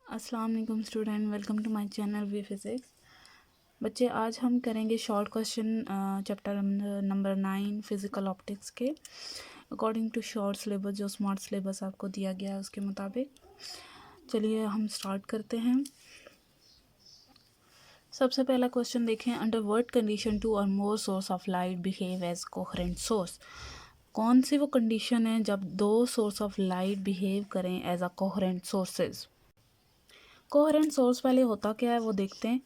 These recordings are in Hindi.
अस्सलाम वालेकुम student, welcome to my channel V physics. बच्चे, आज हम करेंगे short question chapter number 9 physical optics के अकॉर्डिंग टू शॉर्ट सिलेबस, जो स्मार्ट सिलेबस आपको दिया गया है उसके मुताबिक। चलिए हम स्टार्ट करते हैं। सबसे पहला क्वेश्चन देखें, अंडर व्हाट कंडीशन टू और more source of light behave as coherent source. कौन सी वो कंडीशन है जब दो सोर्स ऑफ लाइट बिहेव करें as a coherent sources. Coherent source पहले होता क्या है वो देखते हैं।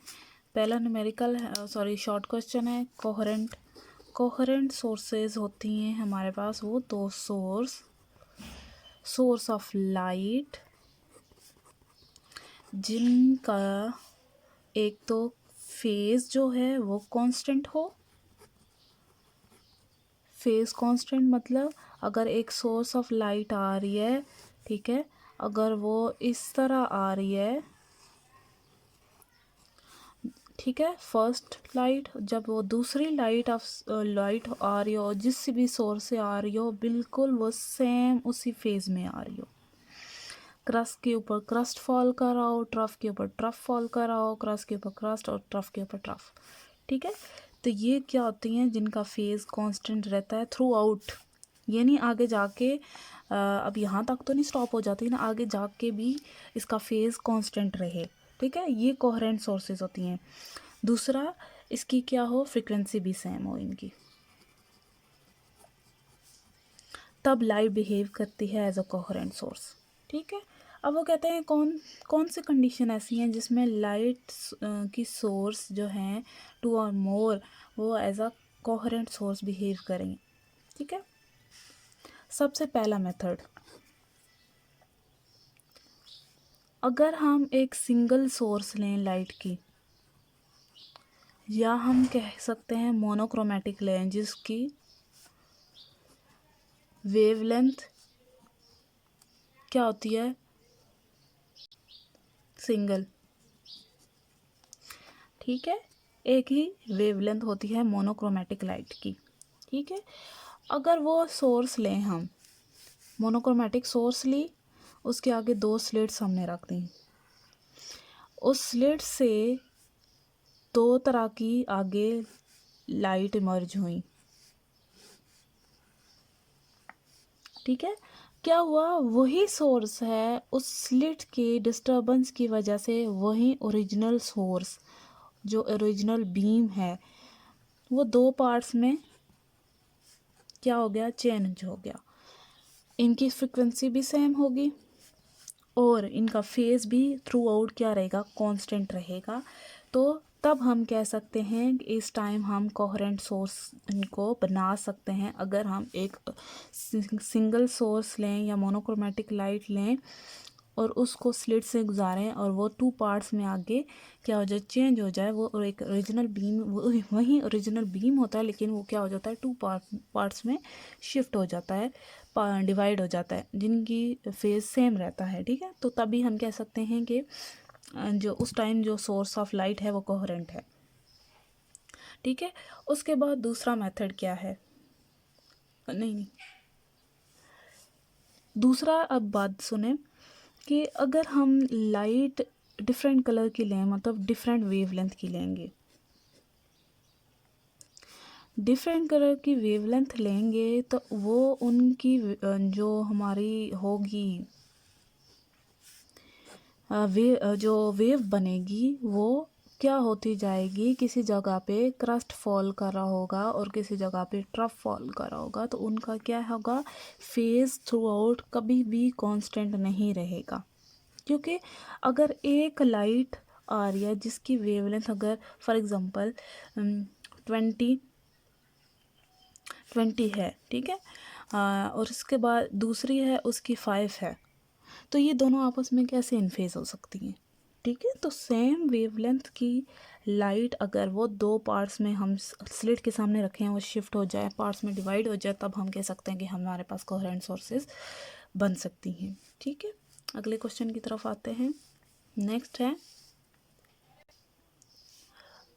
पहला न्यूमेरिकल शॉर्ट क्वेश्चन है। कोहेरेंट सोर्सेज होती हैं हमारे पास वो दो सोर्स ऑफ लाइट जिनका एक तो फेज जो है वो कांस्टेंट हो। फेज कांस्टेंट मतलब अगर एक सोर्स ऑफ लाइट आ रही है, ठीक है, अगर वो इस तरह आ रही है, ठीक है, फर्स्ट लाइट, जब वो दूसरी लाइट आ रही हो जिस भी सोर्स से आ रही हो, बिल्कुल वो सेम उसी फेज में आ रही हो। क्रस्ट के ऊपर क्रस्ट फॉल कर रहा हो, ट्रफ के ऊपर ट्रफ फॉल कर रहा हो, क्रस्ट के ऊपर क्रस्ट और ट्रफ के ऊपर ट्रफ, ठीक है। तो ये क्या होती हैं जिनका फेज कांस्टेंट रहता है थ्रू आउट, यानी आगे जाके अब यहाँ तक तो नहीं स्टॉप हो जाती ना, आगे जाके भी इसका फेज कांस्टेंट रहे, ठीक है। ये कोहेरेंट सोर्सेज होती हैं। दूसरा, इसकी क्या हो, फ्रीक्वेंसी भी सेम हो इनकी, तब लाइट बिहेव करती है एज अ कोहेरेंट सोर्स, ठीक है। अब वो कहते हैं कौन कौन सी कंडीशन ऐसी हैं जिसमें लाइट की सोर्स जो हैं टू और मोर वो as a coherent source behave करें, ठीक है। सबसे पहला मेथड, अगर हम एक सिंगल सोर्स लें लाइट की, या हम कह सकते हैं मोनोक्रोमेटिक लें जिसकी वेवलेंथ क्या होती है, सिंगल, ठीक है, एक ही वेवलेंथ होती है मोनोक्रोमेटिक लाइट की, ठीक है। अगर वो सोर्स लें हम, मोनोक्रोमेटिक सोर्स ली, उसके आगे दो स्लिट्स हमने रख दी, उस स्लिट से दो तरह की आगे लाइट इमर्ज हुई, ठीक है। क्या हुआ, वही सोर्स है, उस स्लिट के डिस्टरबेंस की वजह से वही ओरिजिनल सोर्स जो ओरिजिनल बीम है वो दो पार्ट्स में क्या हो गया, चेंज हो गया। इनकी फ्रिक्वेंसी भी सेम होगी और इनका फेज भी थ्रू आउट क्या रहेगा, कांस्टेंट रहेगा। तो तब हम कह सकते हैं कि इस टाइम हम कोहेरेंट सोर्स इनको बना सकते हैं। अगर हम एक सिंगल सोर्स लें या मोनोक्रोमेटिक लाइट लें और उसको स्लिट से गुजारें और वो टू पार्ट्स में आगे क्या हो जाए, चेंज हो जाए, वो और एक ओरिजिनल बीम, वही ओरिजिनल बीम होता है लेकिन वो क्या हो जाता है, टू पार्ट्स में शिफ्ट हो जाता है, डिवाइड हो जाता है, जिनकी फेज सेम रहता है, ठीक है। तो तभी हम कह सकते हैं कि जो उस टाइम जो सोर्स ऑफ लाइट है वो कोहेरेंट है, ठीक है। उसके बाद दूसरा मेथड क्या है, नहीं, दूसरा, अब बात सुने कि अगर हम लाइट डिफरेंट कलर की लें, मतलब डिफरेंट वेवलेंथ की लेंगे, डिफरेंट कलर की वेवलेंथ लेंगे तो वो उनकी जो हमारी होगी जो वेव बनेगी वो क्या होती जाएगी, किसी जगह पे क्रस्ट फॉल कर रहा होगा और किसी जगह पे ट्रफ फॉल कर रहा होगा, तो उनका क्या होगा, फेज थ्रू आउट कभी भी कांस्टेंट नहीं रहेगा। क्योंकि अगर एक लाइट आ रही है जिसकी वेवलेंथ अगर फॉर एग्जांपल 20 है, ठीक है, और इसके बाद दूसरी है उसकी 5 है, तो ये दोनों आपस में कैसे इनफेज हो सकती हैं, ठीक है। तो सेम वेवलेंथ की लाइट अगर वो दो पार्ट्स में हम स्लिट के सामने रखें, वो शिफ्ट हो जाए, पार्ट्स में डिवाइड हो जाए, तब हम कह सकते हैं कि हमारे पास कोहेरेंट सोर्सेज बन सकती हैं, ठीक है। अगले क्वेश्चन की तरफ आते हैं। नेक्स्ट है,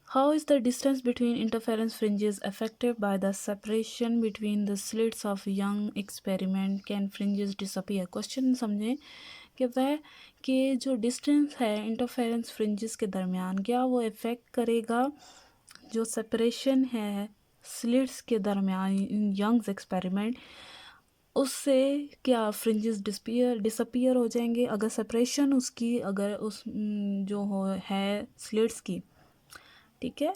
how is the distance between interference fringes affected by the separation between the slits of Young experiment? Can fringes disappear? Question समझें कहता है कि जो डिस्टेंस है इंटरफेरेंस फ्रिंजेस के दरमियान, क्या वो इफ़ेक्ट करेगा जो सेपरेशन है स्लिट्स के दरमियान इन यंग्स एक्सपेरिमेंट, उससे क्या फ्रिंजेस डिसअपियर हो जाएंगे अगर सेपरेशन उसकी, अगर उस जो हो है स्लिट्स की, ठीक है,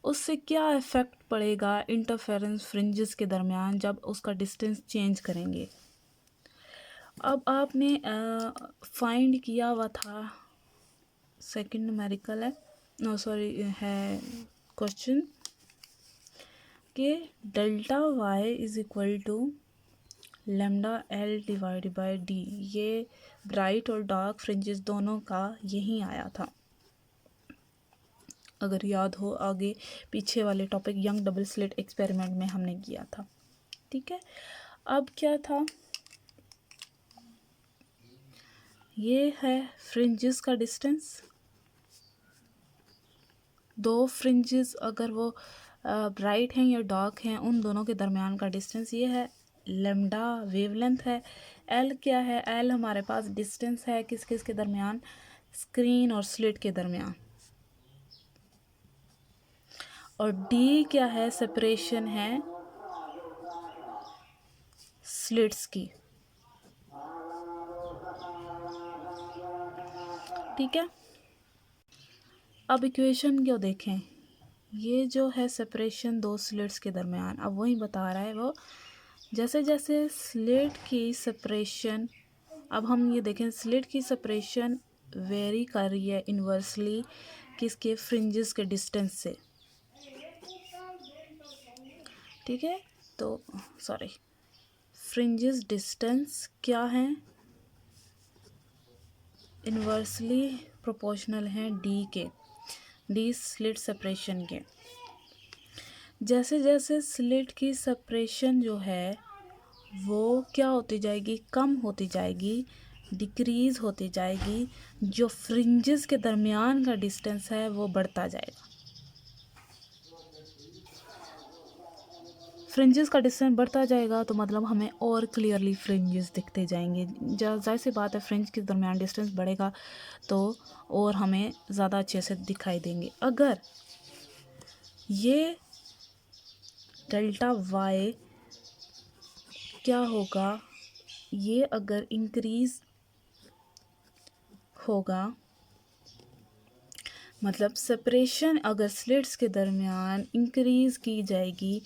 उससे क्या इफ़ेक्ट पड़ेगा इंटरफेरेंस फ्रिंजेस के दरमियान जब उसका डिस्टेंस चेंज करेंगे। अब आपने फाइंड किया हुआ था, सेकंड न्यूमेरिकल है, नो सॉरी है क्वेश्चन, कि delta Y is equal to lambda L divide by D. ये ब्राइट और डार्क फ्रिंजेस दोनों का यही आया था, अगर याद हो आगे पीछे वाले topic young double slit experiment में हमने किया था, ठीक है। अब क्या था, ये है फ्रिंजेस का डिस्टेंस, दो फ्रिंजेस अगर वो ब्राइट हैं या डार्क हैं, उन दोनों के दरमियान का डिस्टेंस ये है, लेमडा वेवलेंथ है। एल क्या है, एल हमारे पास डिस्टेंस है किस किस के दरमियान, स्क्रीन और स्लिट के दरमियान। और डी क्या है, सेपरेशन है स्लिट्स की, ठीक है। अब इक्वेशन क्यों देखें, ये जो है सेपरेशन दो स्लिट्स के दरमियान, अब वही बता रहा है वो, जैसे जैसे स्लिट की सेपरेशन, अब हम ये देखें स्लिट की सेपरेशन वेरी कर रही है इन्वर्सली किसके, फ्रिंजेस के डिस्टेंस से, ठीक है। तो सॉरी, फ्रिंजेस डिस्टेंस क्या है, इन्वर्सली प्रोपोर्शनल हैं डी के, डी स्लिट सेपरेशन के। जैसे जैसे स्लिट की सेपरेशन जो है वो क्या होती जाएगी, कम होती जाएगी, डिक्रीज़ होती जाएगी, जो फ्रिंजेस के दरमियान का डिस्टेंस है वो बढ़ता जाएगा। फ्रिंजेस का डिस्टेंस बढ़ता जाएगा तो मतलब हमें और क्लियरली फ्रिंजेस दिखते जाएंगे। जाहिर सी बात है, फ्रिंज के दरमियान डिस्टेंस बढ़ेगा तो और हमें ज़्यादा अच्छे से दिखाई देंगे। अगर ये डेल्टा वाई क्या होगा, ये अगर इंक्रीज़ होगा, मतलब सेपरेशन अगर स्लिट्स के दरमियान इंक्रीज़ की जाएगी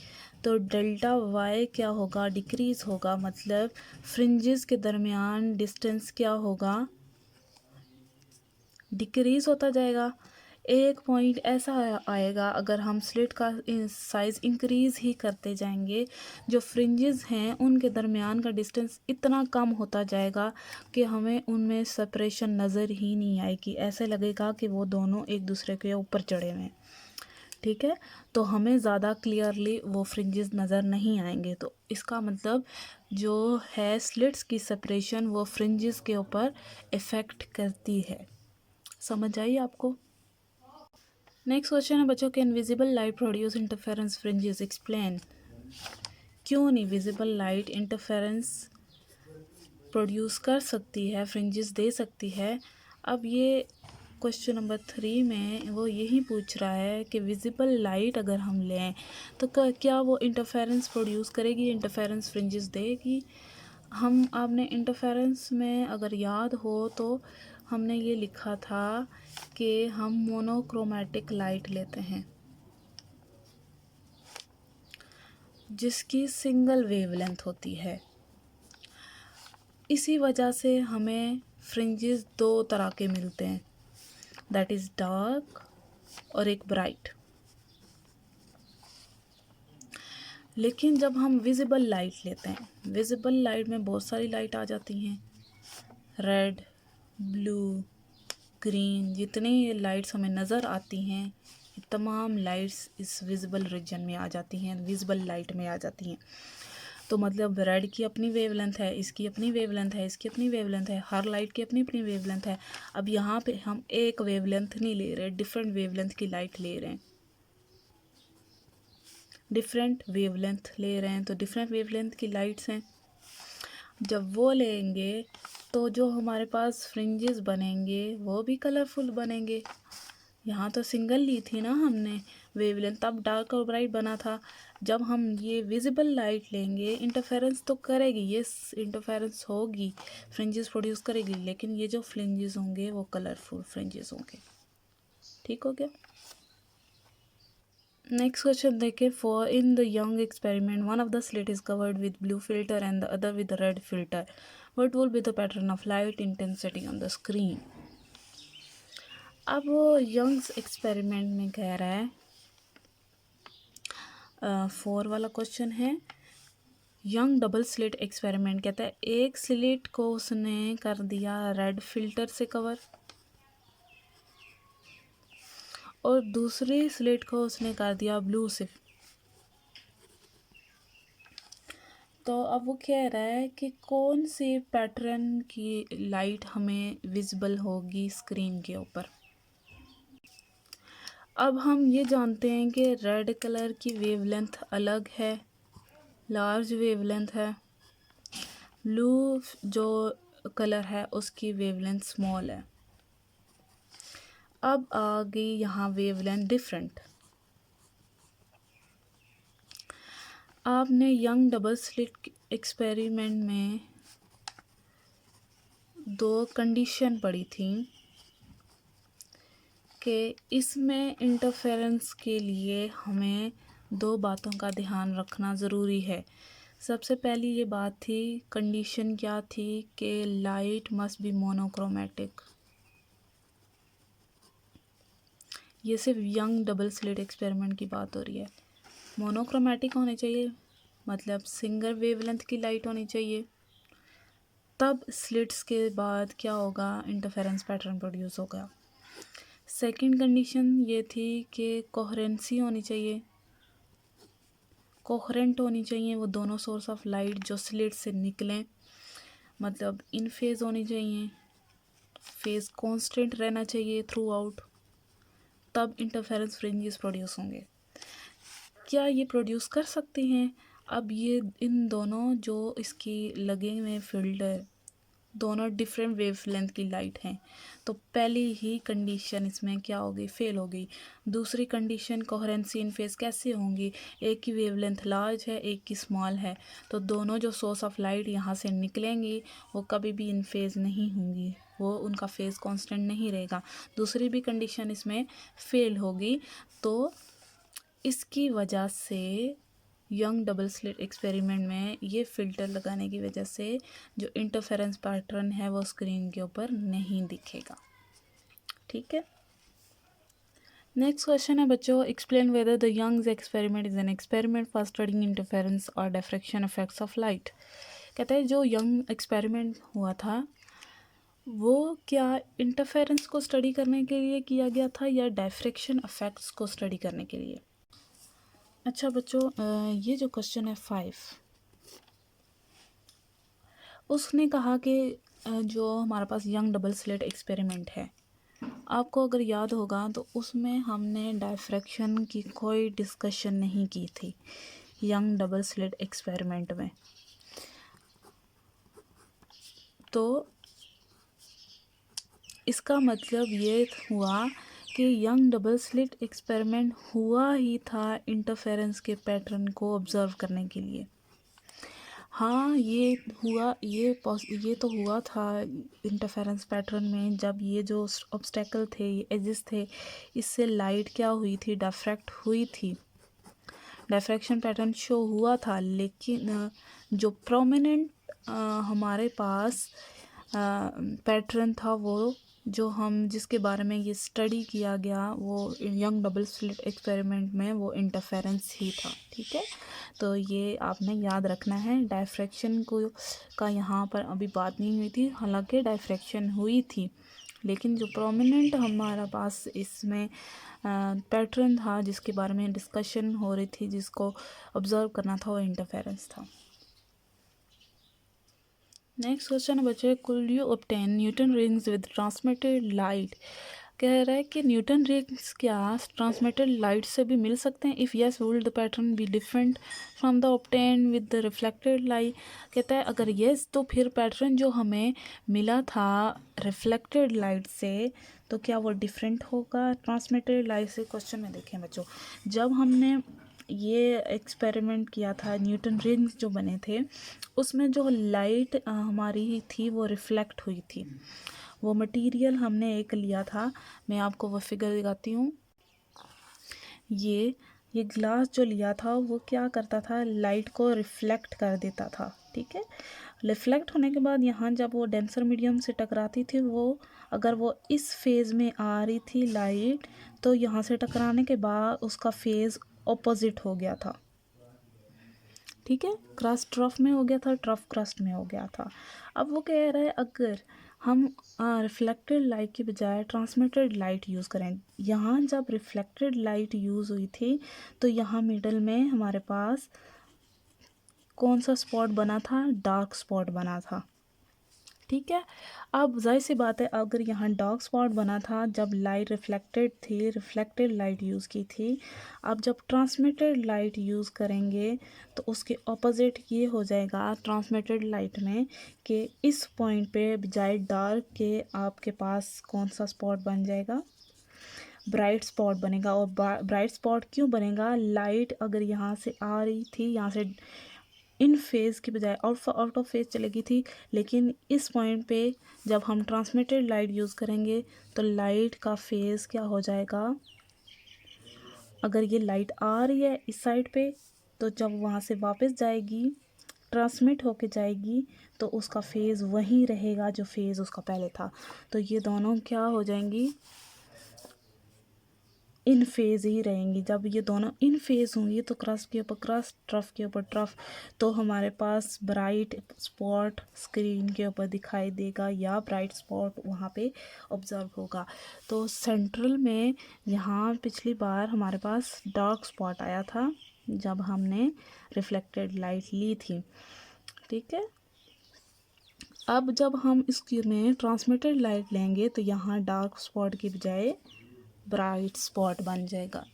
तो डेल्टा वाई क्या होगा, डिक्रीज़ होगा, मतलब फ्रिंजेस के दरमियान डिस्टेंस क्या होगा, डिक्रीज़ होता जाएगा। एक पॉइंट ऐसा आएगा अगर हम स्लिट का साइज़ इंक्रीज़ ही करते जाएंगे, जो फ्रिंजेस हैं उनके दरमियान का डिस्टेंस इतना कम होता जाएगा कि हमें उनमें सेपरेशन नज़र ही नहीं आएगी, ऐसे लगेगा कि वो दोनों एक दूसरे के ऊपर चढ़े हुए हैं, ठीक है। तो हमें ज़्यादा क्लियरली वो फ्रिंजेस नज़र नहीं आएंगे। तो इसका मतलब जो है स्लिट्स की सेपरेशन वो फ्रिंजेस के ऊपर इफ़ेक्ट करती है। समझ आई आपको। नेक्स्ट क्वेश्चन है बच्चों के, invisible light produce interference fringes, explain. क्यों नहीं विजिबल लाइट इंटरफेरेंस प्रोड्यूस कर सकती है, फ्रिंजेस दे सकती है। अब ये क्वेश्चन नंबर 3 में वो यही पूछ रहा है कि विजिबल लाइट अगर हम लें तो क्या वो इंटरफेरेंस प्रोड्यूस करेगी, इंटरफेरेंस फ्रिंजेस देगी। हम आपने इंटरफेरेंस में अगर याद हो तो हमने ये लिखा था कि हम मोनोक्रोमैटिक लाइट लेते हैं जिसकी सिंगल वेवलेंथ होती है, इसी वजह से हमें फ्रिंजेस दो तरह के मिलते हैं, दैट इज़ डार्क और एक ब्राइट। लेकिन जब हम विजिबल लाइट लेते हैं, विजिबल लाइट में बहुत सारी लाइट आ जाती हैं, रेड, ब्लू, ग्रीन, जितनी ये लाइट्स हमें नज़र आती हैं ये तमाम लाइट्स इस विजिबल रीजन में आ जाती हैं, विजिबल लाइट में आ जाती हैं। तो मतलब रेड की अपनी वेवलेंथ है, इसकी अपनी वेवलेंथ है, इसकी अपनी वेवलेंथ है, हर लाइट की अपनी अपनी वेवलेंथ है। अब यहाँ पे हम एक वेवलेंथ नहीं ले रहे, डिफरेंट वेवलेंथ की लाइट ले रहे हैं, डिफरेंट वेवलेंथ ले रहे हैं, तो डिफरेंट वेवलेंथ की लाइट्स हैं। जब वो लेंगे तो जो हमारे पास फ्रिंजेस बनेंगे वो भी कलरफुल बनेंगे। यहाँ तो सिंगल ली थी ना हमने वेवलेंथ, तब डार्क और ब्राइट बना था। जब हम ये विजिबल लाइट लेंगे इंटरफेरेंस तो करेगी, ये इंटरफेरेंस होगी, फ्रिंजेस प्रोड्यूस करेगी, लेकिन ये जो फ्रिंजेस होंगे वो कलरफुल फ्रिंजेस होंगे। ठीक हो गया। नेक्स्ट क्वेश्चन देखें। For in the young experiment one of the slit is covered with blue filter and the other with red filter, what will be the pattern of light intensity on the screen. अब यंग्स एक्सपेरिमेंट में कह रहा है 4 वाला क्वेश्चन है, यंग डबल स्लिट एक्सपेरिमेंट कहता है एक स्लिट को उसने कर दिया रेड फिल्टर से कवर और दूसरी स्लिट को उसने कर दिया ब्लू से। तो अब वो कह रहा है कि कौन सी पैटर्न की लाइट हमें विजिबल होगी स्क्रीन के ऊपर। अब हम ये जानते हैं कि रेड कलर की वेवलेंथ अलग है, लार्ज वेवलेंथ है, ब्लू जो कलर है उसकी वेवलेंथ स्मॉल है। अब आ गई यहाँ वेवलेंथ डिफरेंट। आपने यंग डबल स्लिट एक्सपेरिमेंट में 2 कंडीशन पढ़ी थी कि इसमें इंटरफेरेंस के लिए हमें 2 बातों का ध्यान रखना ज़रूरी है। सबसे पहली ये बात थी, कंडीशन क्या थी कि लाइट मस्ट बी मोनोक्रोमेटिक। ये सिर्फ यंग डबल स्लिट एक्सपेरिमेंट की बात हो रही है। मोनोक्रोमेटिक होने चाहिए, मतलब सिंगल वेवलेंथ की लाइट होनी चाहिए, तब स्लिट्स के बाद क्या होगा, इंटरफेरेंस पैटर्न प्रोड्यूस होगा। सेकंड कंडीशन ये थी कि कोहेरेंसी होनी चाहिए, कोहेरेंट होनी चाहिए वो दोनों सोर्स ऑफ लाइट जो स्लिट से निकलें, मतलब इन फेज़ होनी चाहिए, फेज़ कांस्टेंट रहना चाहिए थ्रू आउट, तब इंटरफेरेंस फ्रिंजेस प्रोड्यूस होंगे। क्या ये प्रोड्यूस कर सकते हैं? अब ये इन दोनों जो इसकी लगे हुए फिल्टर दोनों डिफरेंट वेवलेंथ की लाइट हैं, तो पहली ही कंडीशन इसमें क्या होगी, फेल होगी। दूसरी कंडीशन कोहेरेंसी इन फेज कैसे होंगी, एक की वेवलेंथ लार्ज है एक की स्मॉल है, तो दोनों जो सोर्स ऑफ लाइट यहाँ से निकलेंगी वो कभी भी इन फेज नहीं होंगी, वो उनका फेज कांस्टेंट नहीं रहेगा। दूसरी भी कंडीशन इसमें फेल होगी। तो इसकी वजह से यंग डबल स्लिट एक्सपेरिमेंट में ये फ़िल्टर लगाने की वजह से जो इंटरफेरेंस पैटर्न है वो स्क्रीन के ऊपर नहीं दिखेगा। ठीक है। नेक्स्ट क्वेश्चन है बच्चों, explain whether the Young's experiment is an experiment for studying interference और डिफ्रैक्शन इफेक्ट्स ऑफ लाइट। कहते हैं जो यंग एक्सपेरिमेंट हुआ था वो क्या इंटरफेरेंस को स्टडी करने के लिए किया गया था या डिफ्रैक्शन इफेक्ट्स को स्टडी करने के लिए। अच्छा बच्चों, ये जो क्वेश्चन है 5, उसने कहा कि जो हमारे पास यंग डबल स्लिट एक्सपेरिमेंट है, आपको अगर याद होगा तो उसमें हमने डायफ्रैक्शन की कोई डिस्कशन नहीं की थी यंग डबल स्लिट एक्सपेरिमेंट में। तो इसका मतलब ये हुआ कि यंग डबल स्लिट एक्सपेरिमेंट हुआ ही था इंटरफेरेंस के पैटर्न को ऑब्ज़र्व करने के लिए। हाँ ये हुआ, ये तो हुआ था इंटरफेरेंस पैटर्न में, जब ये जो ऑब्स्टेकल थे, ये एजेस थे, इससे लाइट क्या हुई थी, डिफ्रैक्ट हुई थी, डिफ्रैक्शन पैटर्न शो हुआ था। लेकिन जो प्रोमिनेंट हमारे पास पैटर्न था वो जो हम जिसके बारे में ये स्टडी किया गया वो यंग डबल स्लिट एक्सपेरिमेंट में वो इंटरफेरेंस ही था। ठीक है, तो ये आपने याद रखना है। डायफ्रैक्शन को का यहाँ पर अभी बात नहीं हुई थी, हालांकि डायफ्रैक्शन हुई थी, लेकिन जो प्रोमिनेंट हमारा पास इसमें पैटर्न था जिसके बारे में डिस्कशन हो रही थी, जिसको ऑब्ज़र्व करना था, वो इंटरफेरेंस था। नेक्स्ट क्वेश्चन है बच्चे, could you obtain Newton rings with transmitted light कह रहा है कि न्यूटन रिंग्स क्या ट्रांसमिटेड लाइट से भी मिल सकते हैं? If yes will the pattern be different from the obtain with the reflected light. कहता है अगर यस तो फिर पैटर्न जो हमें मिला था रिफ्लेक्टेड लाइट से तो क्या वो डिफरेंट होगा ट्रांसमिटेड लाइट से? क्वेश्चन में देखें बच्चों, जब हमने ये एक्सपेरिमेंट किया था न्यूटन रिंग्स जो बने थे उसमें जो लाइट हमारी थी वो रिफ्लेक्ट हुई थी। वो मटेरियल हमने एक लिया था, मैं आपको वो फिगर दिखाती हूँ। ये ग्लास जो लिया था वो क्या करता था, लाइट को रिफ्लेक्ट कर देता था। ठीक है, रिफ्लेक्ट होने के बाद यहाँ जब वो डेंसर मीडियम से टकराती थी, वो अगर वो इस फेज़ में आ रही थी लाइट, तो यहाँ से टकराने के बाद उसका फेज़ ऑपोजिट हो गया था। ठीक है, क्रस्ट ट्रफ में हो गया था, ट्रफ क्रस्ट में हो गया था। अब वो कह रहा है अगर हम रिफ्लेक्टेड लाइट की बजाय ट्रांसमिटेड लाइट यूज़ करें, यहाँ जब रिफ्लेक्टेड लाइट यूज़ हुई थी तो यहाँ मिडल में हमारे पास कौन सा स्पॉट बना था, डार्क स्पॉट बना था। ठीक है, अब जाहिर सी बात है अगर यहाँ डार्क स्पॉट बना था जब लाइट रिफ्लेक्टेड थी, रिफ्लेक्टेड लाइट यूज़ की थी, अब जब ट्रांसमिटेड लाइट यूज़ करेंगे तो उसके ऑपोजिट ये हो जाएगा ट्रांसमिटेड लाइट में कि इस पॉइंट पे बजाय डार्क के आपके पास कौन सा स्पॉट बन जाएगा, ब्राइट स्पॉट बनेगा। और ब्राइट स्पॉट क्यों बनेगा, लाइट अगर यहाँ से आ रही थी, यहाँ से इन फेज़ की बजाय आउट ऑफ फेज़ चलेगी थी, लेकिन इस पॉइंट पे जब हम ट्रांसमिटेड लाइट यूज़ करेंगे तो लाइट का फेज़ क्या हो जाएगा, अगर ये लाइट आ रही है इस साइड पे तो जब वहाँ से वापस जाएगी, ट्रांसमिट होके जाएगी, तो उसका फेज़ वहीं रहेगा जो फेज़ उसका पहले था। तो ये दोनों क्या हो जाएंगी, इन फेज़ ही रहेंगी। जब ये दोनों इन फेज़ होंगी तो क्रस्ट के ऊपर क्रस्ट, ट्रफ के ऊपर ट्रफ, तो हमारे पास ब्राइट स्पॉट स्क्रीन के ऊपर दिखाई देगा या ब्राइट स्पॉट वहाँ पे ऑब्जर्व होगा। तो सेंट्रल में यहाँ पिछली बार हमारे पास डार्क स्पॉट आया था जब हमने रिफ्लेक्टेड लाइट ली थी। ठीक है, अब जब हम इसकी में ट्रांसमिटेड लाइट लेंगे तो यहाँ डार्क स्पॉट की बजाय ब्राइट स्पॉट बन जाएगा।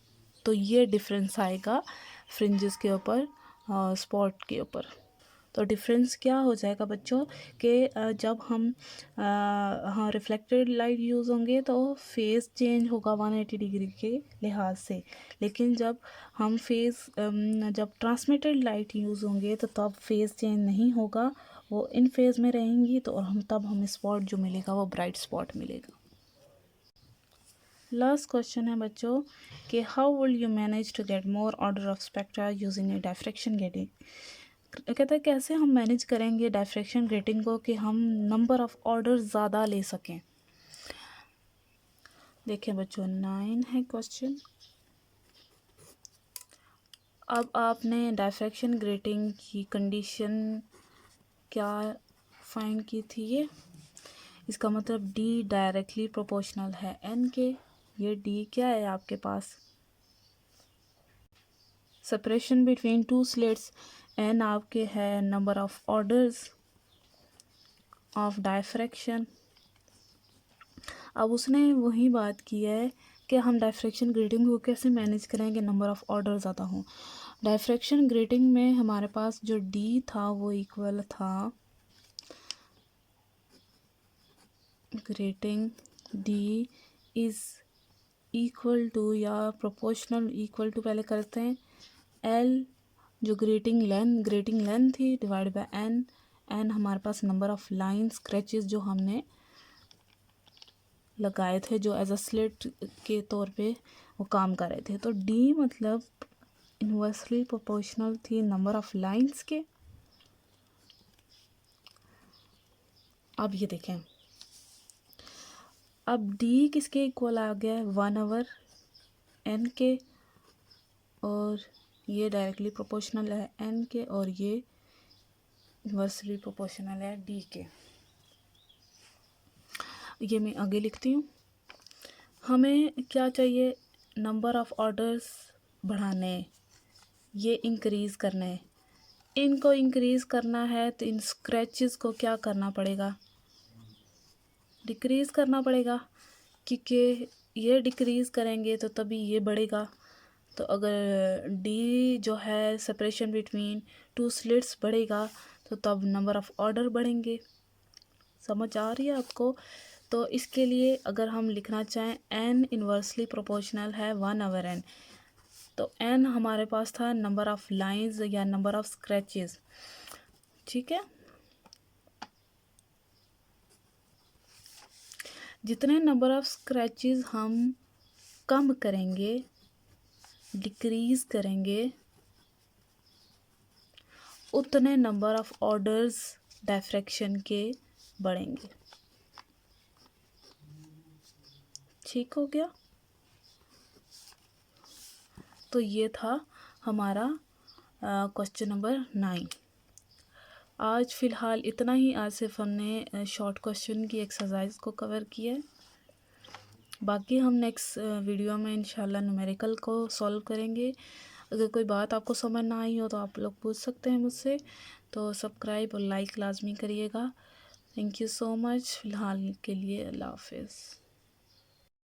तो ये डिफरेंस आएगा फ्रिंजेस के ऊपर और स्पॉट के ऊपर। तो डिफरेंस क्या हो जाएगा बच्चों कि जब हम हाँ रिफ्लेक्टेड लाइट यूज़ होंगे तो फेज़ चेंज होगा 180 डिग्री के लिहाज से, लेकिन जब हम जब ट्रांसमिटेड लाइट यूज़ होंगे तो तब फेज़ चेंज नहीं होगा, वो इन फेज़ में रहेंगी। तो तब हमें स्पॉट जो मिलेगा वो ब्राइट स्पॉट मिलेगा। लास्ट क्वेश्चन है बच्चों कि how will you manage to get more order of spectra using a diffraction grating. कहता है कैसे हम मैनेज करेंगे डायफ्रैक्शन ग्रेटिंग को कि हम नंबर ऑफ ऑर्डर ज़्यादा ले सकें। देखें बच्चों 9 है क्वेश्चन। अब आपने डायफ्रैक्शन ग्रेटिंग की कंडीशन क्या फाइंड की थी, इसका मतलब D डायरेक्टली प्रोपोर्शनल है N के। ये D क्या है आपके पास, separation between two slits, N आपके है number of orders of diffraction. अब उसने वही बात की है कि हम डायफ्रैक्शन ग्रेटिंग को कैसे मैनेज करेंगे नंबर ऑफ ऑर्डर ज़्यादा हों। डायफ्रैक्शन ग्रेटिंग में हमारे पास जो D था वो इक्वल था grating D is equal to या प्रोपोर्शनल इक्वल टू, पहले करते हैं L जो ग्रेटिंग लेंथ थी डिवाइड बाय N हमारे पास नंबर ऑफ लाइन स्क्रैचेस जो हमने लगाए थे जो एज अ स्लिट के तौर पे वो काम कर रहे थे। तो D मतलब इन्वर्सली प्रोपोर्शनल थी नंबर ऑफ लाइंस के। अब ये देखें, अब D किसके इक्वल आ गया, 1/n के, और ये डायरेक्टली प्रोपोर्शनल है N के, और ये इन्वर्सली प्रोपोर्शनल है D के। ये मैं आगे लिखती हूँ। हमें क्या चाहिए, नंबर ऑफ ऑर्डर्स बढ़ाने, ये इंक्रीज़ करने। इनको इंक्रीज़ करना है तो इन स्क्रैचेस को क्या करना पड़ेगा, डिक्रीज़ करना पड़ेगा। क्योंकि ये डिक्रीज़ करेंगे तो तभी ये बढ़ेगा। तो अगर डी जो है सेपरेशन बिटवीन टू स्लिट्स बढ़ेगा तो तब नंबर ऑफ़ ऑर्डर बढ़ेंगे। समझ आ रही है आपको? तो इसके लिए अगर हम लिखना चाहें n इन्वर्सली प्रोपोर्शनल है 1/n, तो n हमारे पास था नंबर ऑफ़ लाइंस या नंबर ऑफ़ स्क्रैचेस, ठीक है। जितने नंबर ऑफ़ स्क्रैचेस हम कम करेंगे, डिक्रीज़ करेंगे, उतने नंबर ऑफ़ ऑर्डर्स डायफ्रैक्शन के बढ़ेंगे। ठीक हो गया? तो ये था हमारा क्वेश्चन नंबर 9। आज फ़िलहाल इतना ही। आज सिर्फ हमने शॉर्ट क्वेश्चन की एक्सरसाइज को कवर किया है। बाकी हम नेक्स्ट वीडियो में इंशाल्लाह न्यूमेरिकल को सॉल्व करेंगे। अगर कोई बात आपको समझ ना आई हो तो आप लोग पूछ सकते हैं मुझसे। तो सब्सक्राइब और लाइक लाजमी करिएगा। Thank you so much. फ़िलहाल के लिए अल्लाह हाफ़िज़।